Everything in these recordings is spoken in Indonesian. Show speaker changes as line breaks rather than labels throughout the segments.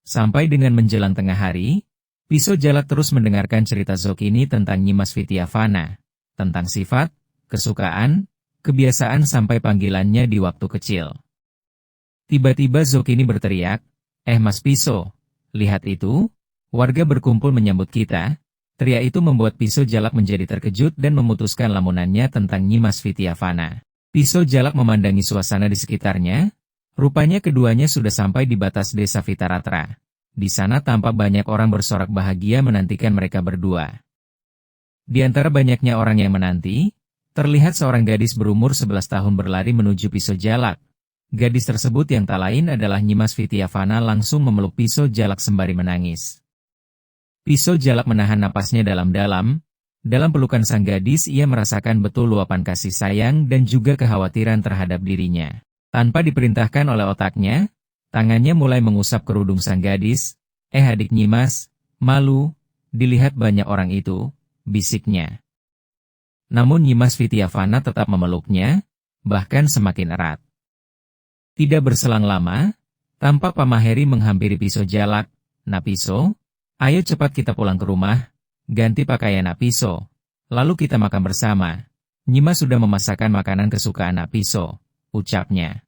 Sampai dengan menjelang tengah hari, Piso Jalak terus mendengarkan cerita Zokini tentang Nyimas Vityavana, tentang sifat, kesukaan, kebiasaan sampai panggilannya di waktu kecil. Tiba-tiba Zokini berteriak, Mas Piso, lihat itu, warga berkumpul menyambut kita." Teriak itu membuat Piso Jalak menjadi terkejut dan memutuskan lamunannya tentang Nyimas Vityavana. Piso Jalak memandangi suasana di sekitarnya. Rupanya keduanya sudah sampai di batas desa Vitaratra. Di sana tampak banyak orang bersorak bahagia menantikan mereka berdua. Di antara banyaknya orang yang menanti, terlihat seorang gadis berumur 11 tahun berlari menuju Piso Jalak. Gadis tersebut yang tak lain adalah Nyimas Vityavana langsung memeluk Piso Jalak sembari menangis. Piso Jalak menahan napasnya dalam-dalam. Dalam pelukan sang gadis ia merasakan betul luapan kasih sayang dan juga kekhawatiran terhadap dirinya. Tanpa diperintahkan oleh otaknya, tangannya mulai mengusap kerudung sang gadis. Adik Nyimas, malu, dilihat banyak orang itu, bisiknya. Namun Nyimas Vityavana tetap memeluknya, bahkan semakin erat. Tidak berselang lama, tampak Pamaheri menghampiri Piso Jalak. "Nak Piso, ayo cepat kita pulang ke rumah, ganti pakaian Nak Piso, lalu kita makan bersama. Nyimas sudah memasakkan makanan kesukaan Nak Piso," ucapnya.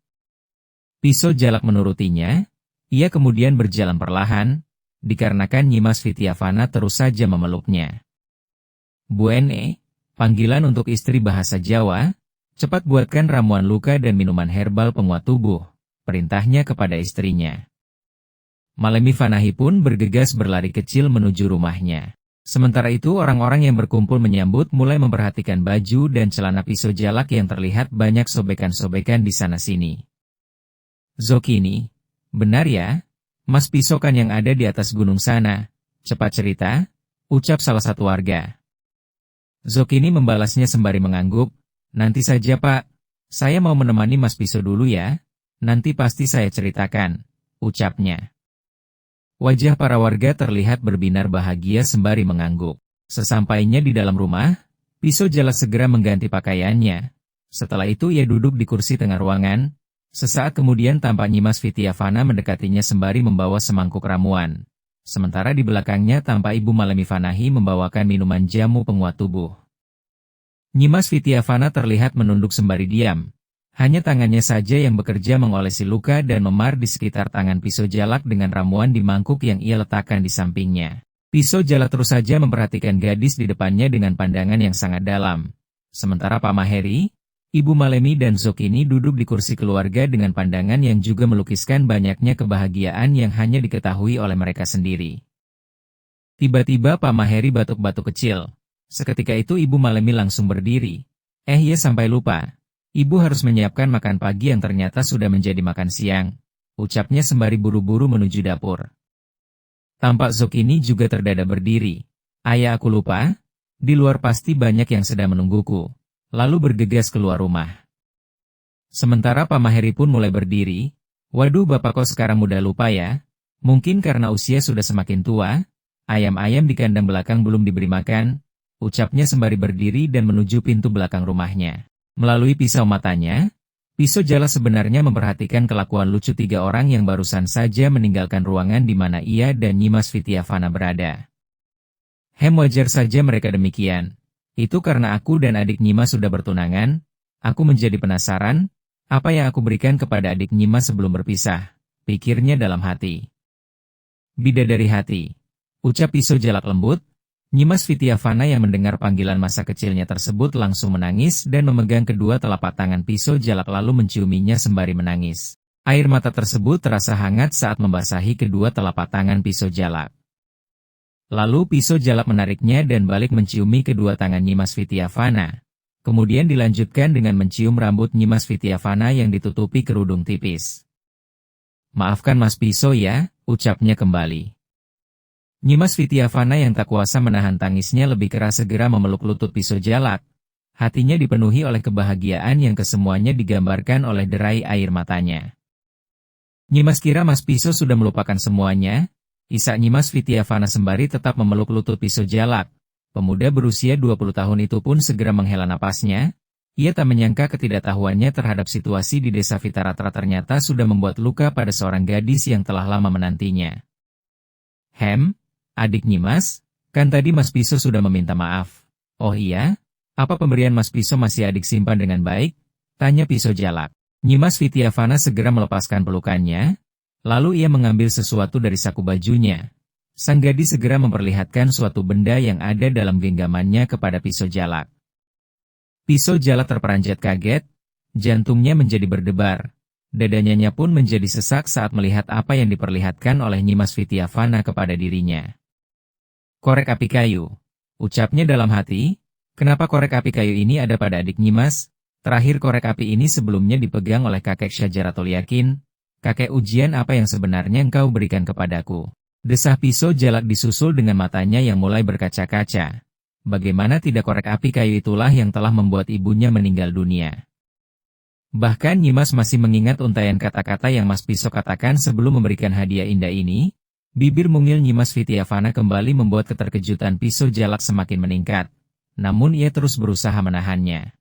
Piso Jalak menurutinya, ia kemudian berjalan perlahan, dikarenakan Nyimas Vityavana terus saja memeluknya. "Bu Ene," panggilan untuk istri bahasa Jawa, "cepat buatkan ramuan luka dan minuman herbal penguat tubuh," perintahnya kepada istrinya. Malemi Fanahi pun bergegas berlari kecil menuju rumahnya. Sementara itu orang-orang yang berkumpul menyambut mulai memperhatikan baju dan celana Piso Jalak yang terlihat banyak sobekan-sobekan di sana-sini. "Zokini, benar ya? Mas Piso kan yang ada di atas gunung sana? Cepat cerita," ucap salah satu warga. Zokini membalasnya sembari mengangguk, "Nanti saja Pak, saya mau menemani Mas Piso dulu ya, nanti pasti saya ceritakan," ucapnya. Wajah para warga terlihat berbinar bahagia sembari mengangguk. Sesampainya di dalam rumah, Piso Jalak segera mengganti pakaiannya. Setelah itu ia duduk di kursi tengah ruangan. Sesaat kemudian tampak Nyimas Vityavana mendekatinya sembari membawa semangkuk ramuan. Sementara di belakangnya tampak Ibu Malemi Fanahi membawakan minuman jamu penguat tubuh. Nyimas Vityavana terlihat menunduk sembari diam. Hanya tangannya saja yang bekerja mengolesi luka dan memar di sekitar tangan Piso Jalak dengan ramuan di mangkuk yang ia letakkan di sampingnya. Piso Jalak terus saja memperhatikan gadis di depannya dengan pandangan yang sangat dalam. Sementara Pamaheri, Ibu Malemi dan Zokini duduk di kursi keluarga dengan pandangan yang juga melukiskan banyaknya kebahagiaan yang hanya diketahui oleh mereka sendiri. Tiba-tiba Pamaheri batuk-batuk kecil. Seketika itu Ibu Malemi langsung berdiri. "Ya sampai lupa. Ibu harus menyiapkan makan pagi yang ternyata sudah menjadi makan siang," ucapnya sembari buru-buru menuju dapur. Tampak Zokini juga terdadak berdiri. "Ayah, aku lupa. Di luar pasti banyak yang sedang menungguku," lalu bergegas keluar rumah. Sementara Pamaheri pun mulai berdiri. "Waduh, Bapak kok sekarang mudah lupa ya? Mungkin karena usia sudah semakin tua. Ayam-ayam di kandang belakang belum diberi makan," ucapnya sembari berdiri dan menuju pintu belakang rumahnya. Melalui pisau matanya, Piso Jalak sebenarnya memperhatikan kelakuan lucu 3 orang yang barusan saja meninggalkan ruangan di mana ia dan Nyimas Vityavana berada. Wajar saja mereka demikian. Itu karena aku dan adik Nyimas sudah bertunangan. Aku menjadi penasaran, apa yang aku berikan kepada adik Nyimas sebelum berpisah, pikirnya dalam hati. "Bidadari hati," ucap Piso Jalak lembut. Nyimas Vityavana yang mendengar panggilan masa kecilnya tersebut langsung menangis dan memegang kedua telapak tangan Piso Jalak lalu menciuminya sembari menangis. Air mata tersebut terasa hangat saat membasahi kedua telapak tangan Piso Jalak. Lalu Piso Jalak menariknya dan balik menciumi kedua tangan Nyimas Vityavana. Kemudian dilanjutkan dengan mencium rambut Nyimas Vityavana yang ditutupi kerudung tipis. "Maafkan Mas Piso ya," ucapnya kembali. Nyimas Vityavana yang tak kuasa menahan tangisnya lebih keras segera memeluk lutut Piso Jalak. Hatinya dipenuhi oleh kebahagiaan yang kesemuanya digambarkan oleh derai air matanya. "Nyimas kira Mas Piso sudah melupakan semuanya?" isak Nyimas Vityavana sembari tetap memeluk lutut Piso Jalak. Pemuda berusia 20 tahun itu pun segera menghela napasnya. Ia tak menyangka ketidaktahuannya terhadap situasi di desa Vitaratra ternyata sudah membuat luka pada seorang gadis yang telah lama menantinya. Adik Nyimas, kan tadi Mas Piso sudah meminta maaf. Oh iya? Apa pemberian Mas Piso masih adik simpan dengan baik? Tanya Piso Jalak. Nyimas Vityavana segera melepaskan pelukannya, lalu ia mengambil sesuatu dari saku bajunya. Sang gadis segera memperlihatkan suatu benda yang ada dalam genggamannya kepada Piso Jalak. Piso Jalak terperanjat kaget, jantungnya menjadi berdebar. Dadanya pun menjadi sesak saat melihat apa yang diperlihatkan oleh Nyimas Vityavana kepada dirinya. Korek api kayu. Ucapnya dalam hati, kenapa korek api kayu ini ada pada adik Nyimas? Terakhir korek api ini sebelumnya dipegang oleh kakek Syajaratul Yakin. Kakek, ujian apa yang sebenarnya engkau berikan kepadaku? Desah Piso Jalak disusul dengan matanya yang mulai berkaca-kaca. Bagaimana tidak korek api kayu itulah yang telah membuat ibunya meninggal dunia. Bahkan Nyimas masih mengingat untaian kata-kata yang Mas Piso katakan sebelum memberikan hadiah indah ini. Bibir mungil Nyimas Vityavana kembali membuat keterkejutan Piso Jalak semakin meningkat. Namun ia terus berusaha menahannya.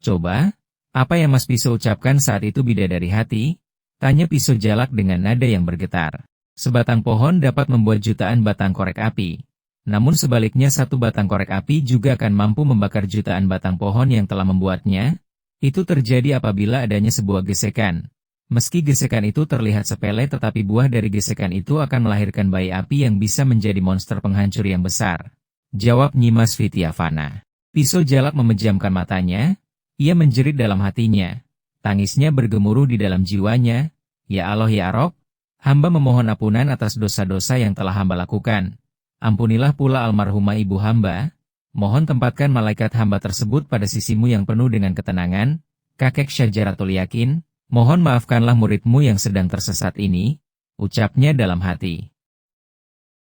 Coba, apa yang Mas Piso ucapkan saat itu bidadari hati? Tanya Piso Jalak dengan nada yang bergetar. Sebatang pohon dapat membuat jutaan batang korek api. Namun sebaliknya satu batang korek api juga akan mampu membakar jutaan batang pohon yang telah membuatnya. Itu terjadi apabila adanya sebuah gesekan. Meski gesekan itu terlihat sepele tetapi buah dari gesekan itu akan melahirkan bayi api yang bisa menjadi monster penghancur yang besar. Jawab Nyimas Vityavana. Piso Jalak memejamkan matanya. Ia menjerit dalam hatinya. Tangisnya bergemuruh di dalam jiwanya. Ya Allah ya Rob. Hamba memohon ampunan atas dosa-dosa yang telah hamba lakukan. Ampunilah pula almarhumah ibu hamba. Mohon tempatkan malaikat hamba tersebut pada sisimu yang penuh dengan ketenangan. Kakek Syajaratul Yakin, mohon maafkanlah muridmu yang sedang tersesat ini. Ucapnya dalam hati.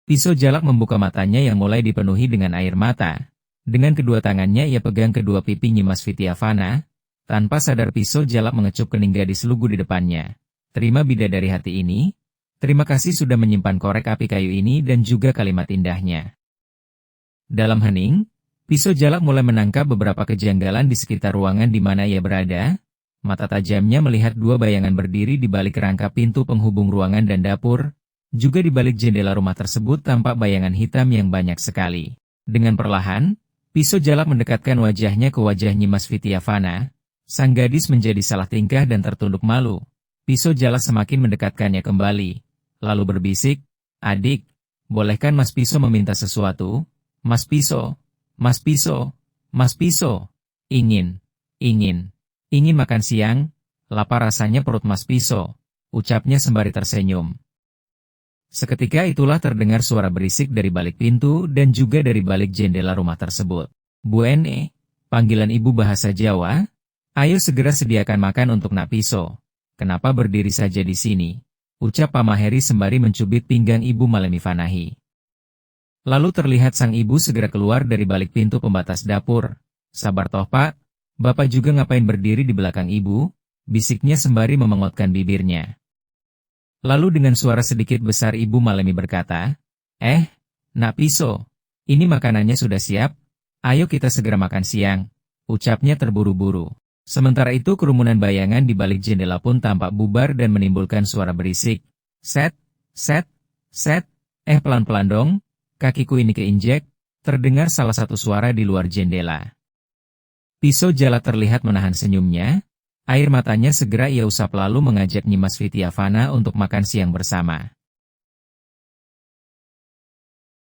Piso Jalak membuka matanya yang mulai dipenuhi dengan air mata. Dengan kedua tangannya ia pegang kedua pipi Nyimas Vityavana. Tanpa sadar Piso Jalak mengecup kening gadis lugu di depannya. Terima bidadari hati ini. Terima kasih sudah menyimpan korek api kayu ini dan juga kalimat indahnya. Dalam hening, Piso Jalak mulai menangkap beberapa kejanggalan di sekitar ruangan di mana ia berada. Mata tajamnya melihat dua bayangan berdiri di balik rangka pintu penghubung ruangan dan dapur. Juga di balik jendela rumah tersebut tampak bayangan hitam yang banyak sekali. Dengan perlahan, Piso Jalak mendekatkan wajahnya ke wajah Nyimas Vityavana. Sang gadis menjadi salah tingkah dan tertunduk malu. Piso Jalak semakin mendekatkannya kembali. Lalu berbisik, adik, bolehkan Mas Piso meminta sesuatu? Mas Piso, Mas Piso, Mas Piso, ingin makan siang, lapar rasanya perut Mas Piso, ucapnya sembari tersenyum. Seketika itulah terdengar suara berisik dari balik pintu dan juga dari balik jendela rumah tersebut. Bu Ene, panggilan ibu bahasa Jawa, ayo segera sediakan makan untuk Nak Piso. Kenapa berdiri saja di sini? Ucap Pak Maheri sembari mencubit pinggang Ibu Malemi Fanahi. Lalu terlihat sang ibu segera keluar dari balik pintu pembatas dapur. Sabar toh Pak, Bapak juga ngapain berdiri di belakang ibu? Bisiknya sembari memengotkan bibirnya. Lalu dengan suara sedikit besar Ibu Malemi berkata, Nak Piso, ini makanannya sudah siap, ayo kita segera makan siang, ucapnya terburu-buru. Sementara itu kerumunan bayangan di balik jendela pun tampak bubar dan menimbulkan suara berisik. Set, pelan-pelan dong, kakiku ini keinjek, terdengar salah satu suara di luar jendela. Piso Jalak terlihat menahan senyumnya, air matanya segera ia usap lalu mengajak Nyimas Vityavana untuk makan siang bersama.